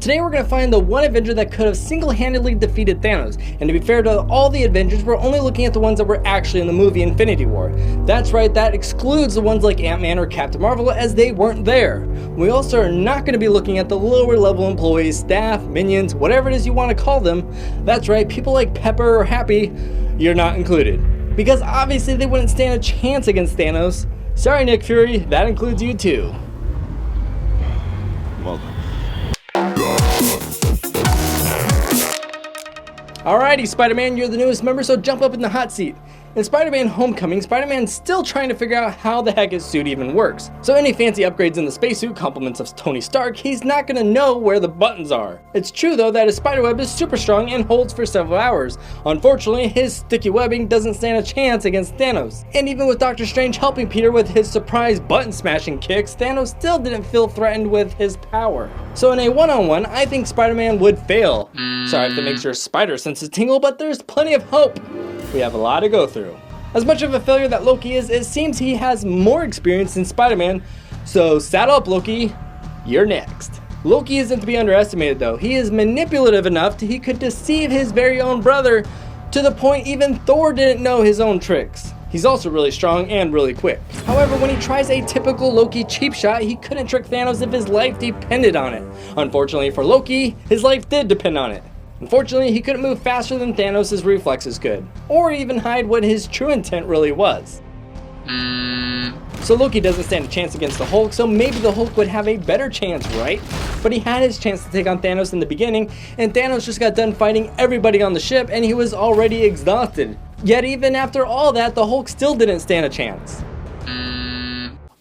Today we're going to find the one Avenger that could have single-handedly defeated Thanos, and to be fair to all the Avengers, we're only looking at the ones that were actually in the movie Infinity War. That's right, that excludes the ones like Ant-Man or Captain Marvel, as they weren't there. We also are not going to be looking at the lower level employees, staff, minions, whatever it is you want to call them. That's right, people like Pepper or Happy, you're not included. Because obviously they wouldn't stand a chance against Thanos. Sorry Nick Fury, that includes you too. Welcome. Alrighty, Spider-Man, you're the newest member, so jump up in the hot seat. In Spider-Man Homecoming, Spider-Man's still trying to figure out how the heck his suit even works. So any fancy upgrades in the spacesuit, compliments of Tony Stark, he's not gonna know where the buttons are. It's true though that his spiderweb is super strong and holds for several hours. Unfortunately, his sticky webbing doesn't stand a chance against Thanos. And even with Doctor Strange helping Peter with his surprise button smashing kicks, Thanos still didn't feel threatened with his power. So in a one-on-one, I think Spider-Man would fail. Sorry if that makes your spider senses tingle, but there's plenty of hope. We have a lot to go through. As much of a failure that Loki is, it seems he has more experience than Spider-Man, so saddle up Loki, you're next. Loki isn't to be underestimated though. He is manipulative enough that he could deceive his very own brother, to the point even Thor didn't know his own tricks. He's also really strong and really quick. However, when he tries a typical Loki cheap shot, he couldn't trick Thanos if his life depended on it. Unfortunately for Loki, his life did depend on it. Unfortunately, he couldn't move faster than Thanos' reflexes could, or even hide what his true intent really was. So Loki doesn't stand a chance against the Hulk, so maybe the Hulk would have a better chance, right? But he had his chance to take on Thanos in the beginning, and Thanos just got done fighting everybody on the ship and he was already exhausted. Yet even after all that, the Hulk still didn't stand a chance.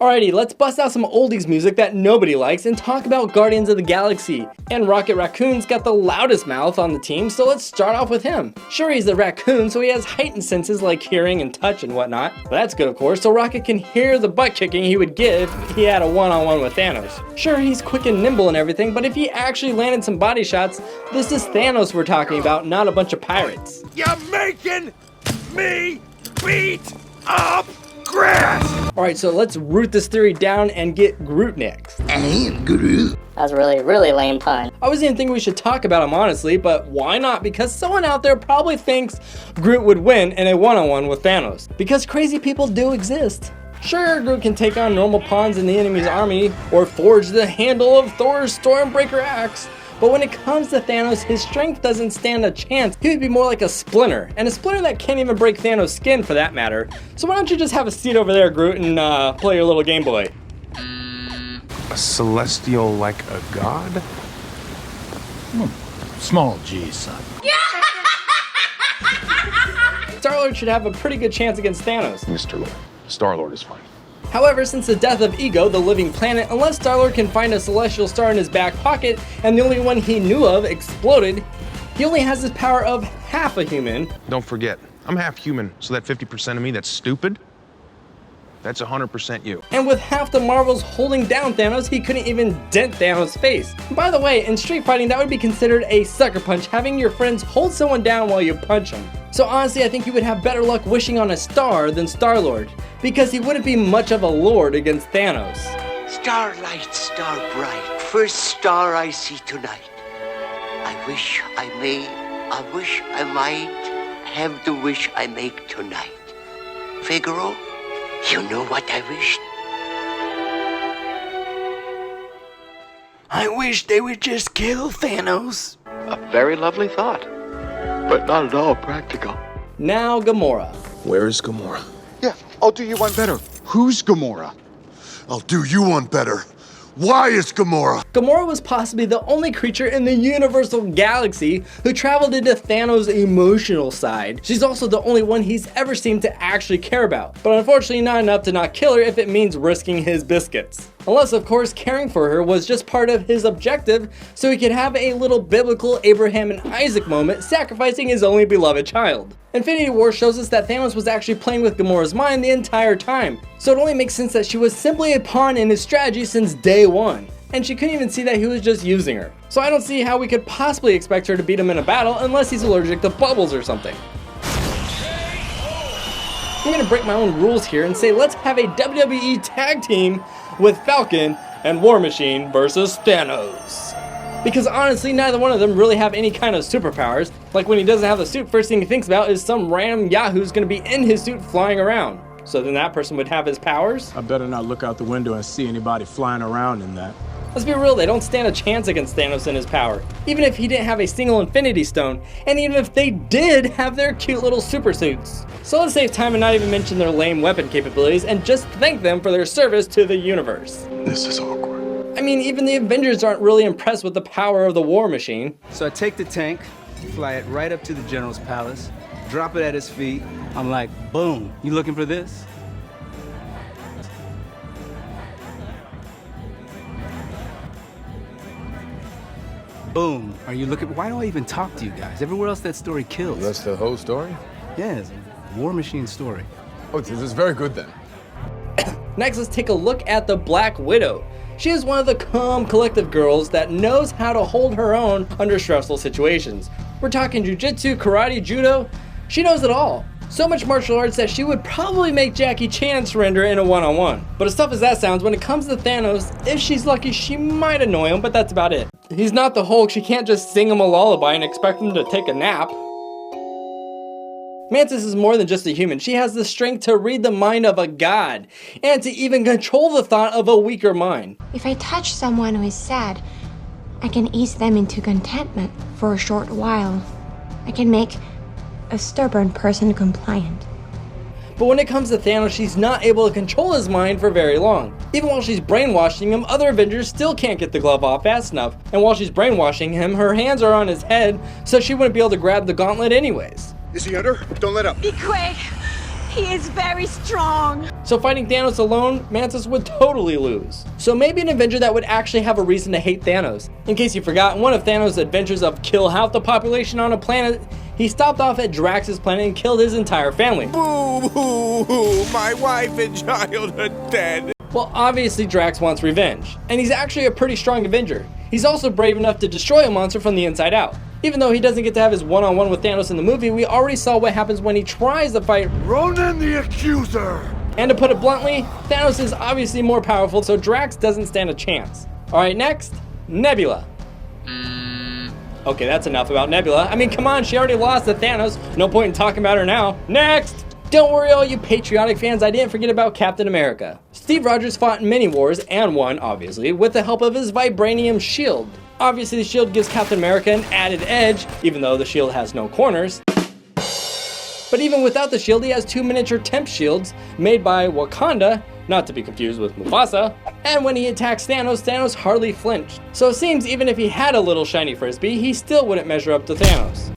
Alrighty, let's bust out some oldies music that nobody likes and talk about Guardians of the Galaxy. And Rocket Raccoon's got the loudest mouth on the team, so let's start off with him. Sure, he's a raccoon, so he has heightened senses like hearing and touch and whatnot. But that's good of course, so Rocket can hear the butt kicking he would get if he had a one-on-one with Thanos. Sure, he's quick and nimble and everything, but if he actually landed some body shots, this is Thanos we're talking about, not a bunch of pirates. You're making me beat up grass! Alright, so let's root this theory down and get Groot next. I am Groot. That was a really lame pun. I wasn't even thinking we should talk about him honestly, but why not? Because someone out there probably thinks Groot would win in a one-on-one with Thanos. Because crazy people do exist. Sure, Groot can take on normal pawns in the enemy's army, or forge the handle of Thor's Stormbreaker axe. But when it comes to Thanos, his strength doesn't stand a chance. He would be more like a splinter, and a splinter that can't even break Thanos' skin for that matter. So why don't you just have a seat over there, Groot, and play your little Game Boy? A celestial like a god? Small G, son. Star-Lord should have a pretty good chance against Thanos. Mr. Lord. Star-Lord is fine. However, since the death of Ego, the living planet, unless Star-Lord can find a celestial star in his back pocket, and the only one he knew of exploded, he only has his power of half a human. Don't forget, I'm half human, so that 50% of me that's stupid, that's 100% you. And with half the Marvels holding down Thanos, he couldn't even dent Thanos' face. By the way, in street fighting, that would be considered a sucker punch, having your friends hold someone down while you punch them. So honestly, I think you would have better luck wishing on a star than Star-Lord, because he wouldn't be much of a lord against Thanos. Starlight, star bright, first star I see tonight. I wish I may, I wish I might have the wish I make tonight. Figaro, you know what I wished? I wish they would just kill Thanos. A very lovely thought, but not at all practical. Now Gamora. Where is Gamora? Yeah, I'll do you one better. Who's Gamora? I'll do you one better. Why is Gamora? Gamora was possibly the only creature in the Universal Galaxy who traveled into Thanos' emotional side. She's also the only one he's ever seemed to actually care about, but unfortunately not enough to not kill her if it means risking his biscuits. Unless, of course, caring for her was just part of his objective, so he could have a little biblical Abraham and Isaac moment, sacrificing his only beloved child. Infinity War shows us that Thanos was actually playing with Gamora's mind the entire time, so it only makes sense that she was simply a pawn in his strategy since day one. And she couldn't even see that he was just using her. So I don't see how we could possibly expect her to beat him in a battle unless he's allergic to bubbles or something. I'm gonna break my own rules here and say let's have a WWE tag team with Falcon and War Machine versus Thanos. Because honestly, neither one of them really have any kind of superpowers. Like when he doesn't have the suit, first thing he thinks about is some random yahoo's gonna be in his suit flying around. So then that person would have his powers? I better not look out the window and see anybody flying around in that. Let's be real, they don't stand a chance against Thanos and his power. Even if he didn't have a single Infinity Stone, and even if they did have their cute little super suits. So let's save time and not even mention their lame weapon capabilities and just thank them for their service to the universe. This is awkward. I mean, even the Avengers aren't really impressed with the power of the War Machine. So I take the tank, fly it right up to the General's palace, drop it at his feet. I'm like, boom, you looking for this? Boom, are you looking? Why do I even talk to you guys? Everywhere else that story kills. That's the whole story? Yeah, it's a War Machine story. Oh, this is very good then. Next, let's take a look at the Black Widow. She is one of the calm, collective girls that knows how to hold her own under stressful situations. We're talking jujitsu, karate, judo. She knows it all. So much martial arts that she would probably make Jackie Chan surrender in a one-on-one. But as tough as that sounds, when it comes to Thanos, if she's lucky, she might annoy him, but that's about it. He's not the Hulk, she can't just sing him a lullaby and expect him to take a nap. Mantis is more than just a human. She has the strength to read the mind of a god, and to even control the thought of a weaker mind. If I touch someone who is sad, I can ease them into contentment for a short while. I can make a stubborn person compliant. But when it comes to Thanos, she's not able to control his mind for very long. Even while she's brainwashing him, other Avengers still can't get the glove off fast enough. And while she's brainwashing him, her hands are on his head, so she wouldn't be able to grab the gauntlet anyways. Is he under? Don't let up. Be quick! He is very strong! So fighting Thanos alone, Mantis would totally lose. So maybe an Avenger that would actually have a reason to hate Thanos. In case you forgot, one of Thanos' adventures of kill half the population on a planet, he stopped off at Drax's planet and killed his entire family. Boo-hoo! My wife and child are dead. Well, obviously Drax wants revenge, and he's actually a pretty strong Avenger. He's also brave enough to destroy a monster from the inside out. Even though he doesn't get to have his one-on-one with Thanos in the movie, we already saw what happens when he tries to fight Ronan the Accuser! And to put it bluntly, Thanos is obviously more powerful, so Drax doesn't stand a chance. Alright, next, Nebula. Okay, that's enough about Nebula. I mean, come on, she already lost to Thanos. No point in talking about her now. Next! Don't worry, all you patriotic fans, I didn't forget about Captain America. Steve Rogers fought in many wars, and won, obviously, with the help of his vibranium shield. Obviously, the shield gives Captain America an added edge, even though the shield has no corners. But even without the shield, he has two miniature temp shields made by Wakanda, not to be confused with Mufasa. And when he attacks Thanos, Thanos hardly flinched. So it seems even if he had a little shiny frisbee, he still wouldn't measure up to Thanos.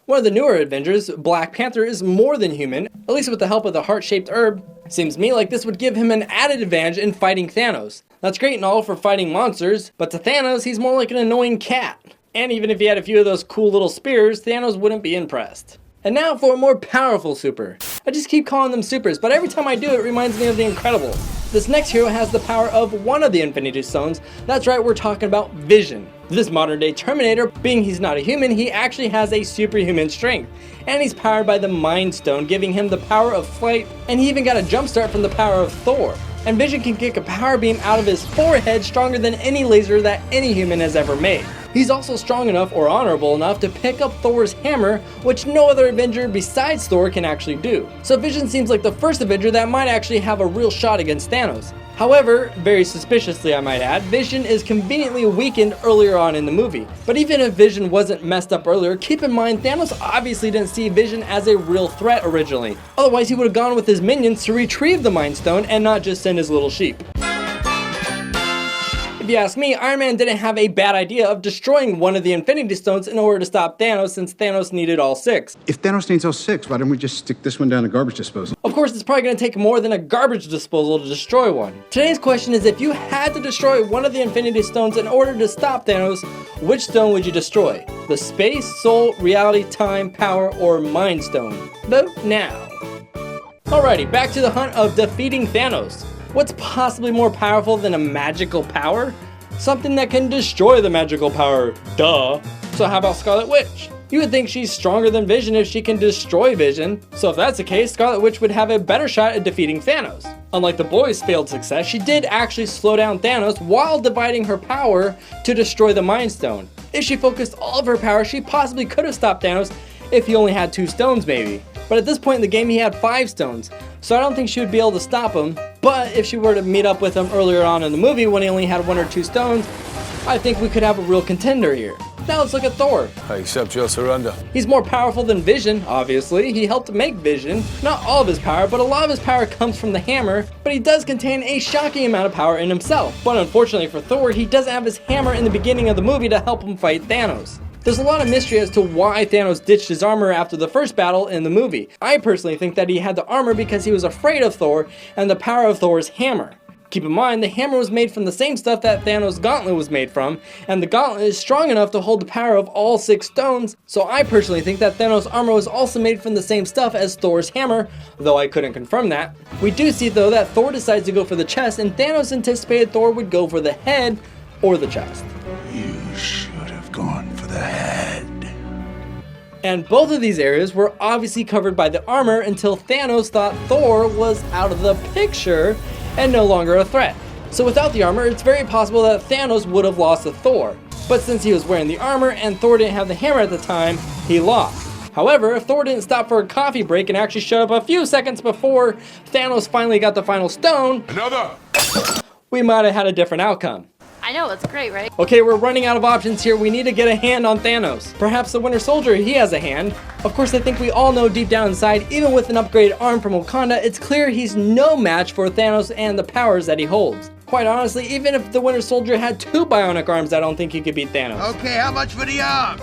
One of the newer Avengers, Black Panther, is more than human, at least with the help of the heart-shaped herb. Seems to me like this would give him an added advantage in fighting Thanos. That's great and all for fighting monsters, but to Thanos, he's more like an annoying cat. And even if he had a few of those cool little spears, Thanos wouldn't be impressed. And now for a more powerful super. I just keep calling them supers, but every time I do it reminds me of The Incredibles. This next hero has the power of one of the Infinity Stones. That's right, we're talking about Vision. This modern day Terminator, being he's not a human, he actually has a superhuman strength. And he's powered by the Mind Stone, giving him the power of flight, and he even got a jump start from the power of Thor. And Vision can kick a power beam out of his forehead stronger than any laser that any human has ever made. He's also strong enough or honorable enough to pick up Thor's hammer, which no other Avenger besides Thor can actually do. So Vision seems like the first Avenger that might actually have a real shot against Thanos. However, very suspiciously I might add, Vision is conveniently weakened earlier on in the movie. But even if Vision wasn't messed up earlier, keep in mind Thanos obviously didn't see Vision as a real threat originally. Otherwise he would have gone with his minions to retrieve the Mind Stone and not just send his little sheep. If you ask me, Iron Man didn't have a bad idea of destroying one of the Infinity Stones in order to stop Thanos, since Thanos needed all 6. If Thanos needs all 6, why don't we just stick this one down the garbage disposal? Of course, it's probably going to take more than a garbage disposal to destroy one. Today's question is, if you had to destroy one of the Infinity Stones in order to stop Thanos, which stone would you destroy? The Space, Soul, Reality, Time, Power, or Mind Stone? Vote now. Alrighty, back to the hunt of defeating Thanos. What's possibly more powerful than a magical power? Something that can destroy the magical power, duh. So how about Scarlet Witch? You would think she's stronger than Vision if she can destroy Vision, so if that's the case, Scarlet Witch would have a better shot at defeating Thanos. Unlike the boys' failed success, she did actually slow down Thanos while dividing her power to destroy the Mind Stone. If she focused all of her power, she possibly could have stopped Thanos if he only had 2 stones maybe. But at this point in the game he had 5 stones, so I don't think she would be able to stop him. But if she were to meet up with him earlier on in the movie when he only had 1 or 2 stones, I think we could have a real contender here. Now let's look at Thor. I accept your surrender. He's more powerful than Vision, obviously. He helped make Vision. Not all of his power, but a lot of his power comes from the hammer, but he does contain a shocking amount of power in himself. But unfortunately for Thor, he doesn't have his hammer in the beginning of the movie to help him fight Thanos. There's a lot of mystery as to why Thanos ditched his armor after the first battle in the movie. I personally think that he had the armor because he was afraid of Thor and the power of Thor's hammer. Keep in mind, the hammer was made from the same stuff that Thanos' gauntlet was made from, and the gauntlet is strong enough to hold the power of all 6 stones, so I personally think that Thanos' armor was also made from the same stuff as Thor's hammer, though I couldn't confirm that. We do see though that Thor decides to go for the chest, and Thanos anticipated Thor would go for the head or the chest. You should have gone for the head. And both of these areas were obviously covered by the armor until Thanos thought Thor was out of the picture and no longer a threat. So without the armor, it's very possible that Thanos would have lost to Thor. But since he was wearing the armor and Thor didn't have the hammer at the time, he lost. However, if Thor didn't stop for a coffee break and actually showed up a few seconds before Thanos finally got the final stone, we might have had a different outcome. I know, it's great, right? Okay, we're running out of options here. We need to get a hand on Thanos. Perhaps the Winter Soldier, he has a hand. Of course, I think we all know deep down inside, even with an upgraded arm from Wakanda, it's clear he's no match for Thanos and the powers that he holds. Quite honestly, even if the Winter Soldier had 2 bionic arms, I don't think he could beat Thanos. Okay, how much for the arm?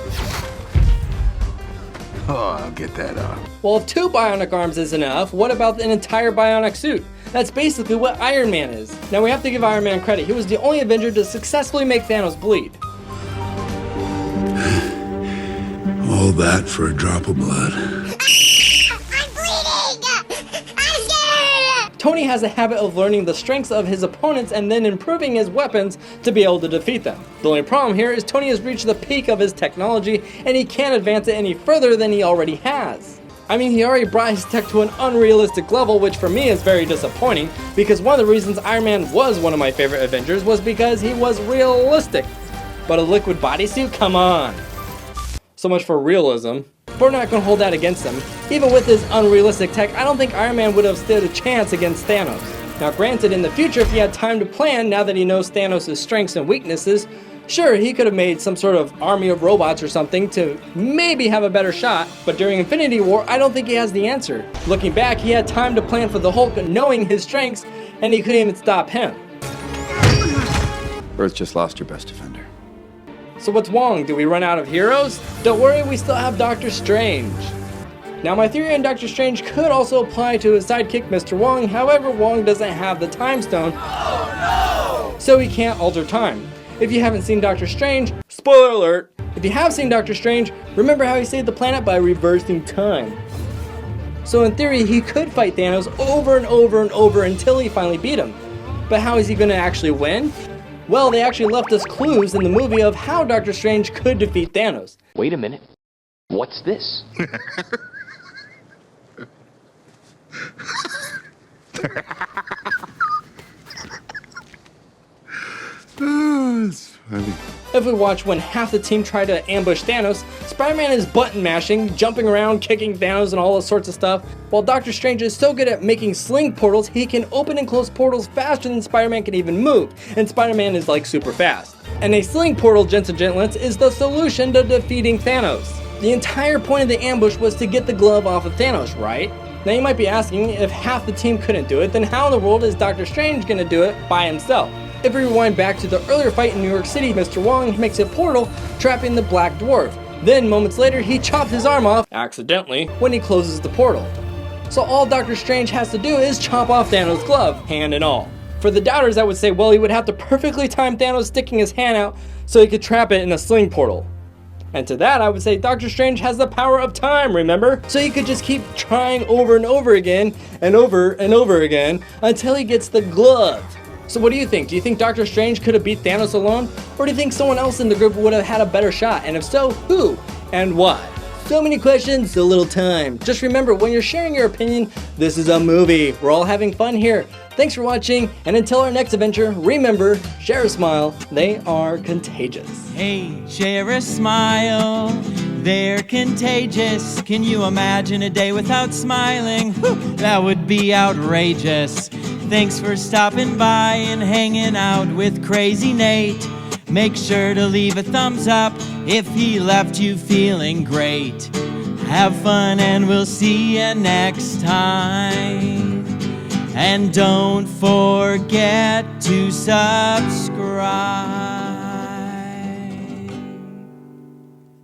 Oh, I'll get that arm. Well, if 2 bionic arms isn't enough, what about an entire bionic suit? That's basically what Iron Man is. Now we have to give Iron Man credit. He was the only Avenger to successfully make Thanos bleed. All that for a drop of blood. Tony has a habit of learning the strengths of his opponents and then improving his weapons to be able to defeat them. The only problem here is Tony has reached the peak of his technology and he can't advance it any further than he already has. I mean, he already brought his tech to an unrealistic level, which for me is very disappointing, because one of the reasons Iron Man was one of my favorite Avengers was because he was realistic. But a liquid bodysuit? Come on. So much for realism. But we're not going to hold that against him. Even with his unrealistic tech, I don't think Iron Man would have stood a chance against Thanos. Now granted, in the future, if he had time to plan, now that he knows Thanos' strengths and weaknesses, sure, he could have made some sort of army of robots or something to maybe have a better shot, but during Infinity War, I don't think he has the answer. Looking back, he had time to plan for the Hulk knowing his strengths, and he couldn't even stop him. Earth just lost your best defender. So what's Wong? Do we run out of heroes? Don't worry, we still have Doctor Strange. Now my theory on Doctor Strange could also apply to his sidekick Mr. Wong, however Wong doesn't have the Time Stone, so he can't alter time. If you haven't seen Doctor Strange, spoiler alert! If you have seen Doctor Strange, remember how he saved the planet by reversing time. So in theory, he could fight Thanos over and over and over until he finally beat him. But how is he going to actually win? Well, they actually left us clues in the movie of how Doctor Strange could defeat Thanos. Wait a minute. What's this? It's funny. If we watch when half the team try to ambush Thanos, Spider-Man is button mashing, jumping around, kicking Thanos and all this sorts of stuff, while Doctor Strange is so good at making sling portals, he can open and close portals faster than Spider-Man can even move, and Spider-Man is like super fast. And a sling portal, gents and gentlets, is the solution to defeating Thanos. The entire point of the ambush was to get the glove off of Thanos, right? Now you might be asking, if half the team couldn't do it, then how in the world is Doctor Strange gonna do it by himself? If we rewind back to the earlier fight in New York City, Mr. Wong makes a portal, trapping the Black Dwarf. Then, moments later, he chops his arm off, accidentally, when he closes the portal. So all Doctor Strange has to do is chop off Thanos' glove, hand and all. For the doubters, I would say, well, he would have to perfectly time Thanos sticking his hand out so he could trap it in a sling portal. And to that, I would say Doctor Strange has the power of time, remember? So he could just keep trying over and over again, and over and over again, until he gets the glove. So what do you think? Do you think Doctor Strange could have beat Thanos alone? Or do you think someone else in the group would have had a better shot? And if so, who and why? So many questions, so little time. Just remember, when you're sharing your opinion, this is a movie. We're all having fun here. Thanks for watching, and until our next adventure, remember, share a smile. They are contagious. Hey, share a smile. They're contagious. Can you imagine a day without smiling? Whew, that would be outrageous. Thanks for stopping by and hanging out with Crazy Nate. Make sure to leave a thumbs up if he left you feeling great. Have fun and we'll see you next time. And don't forget to subscribe.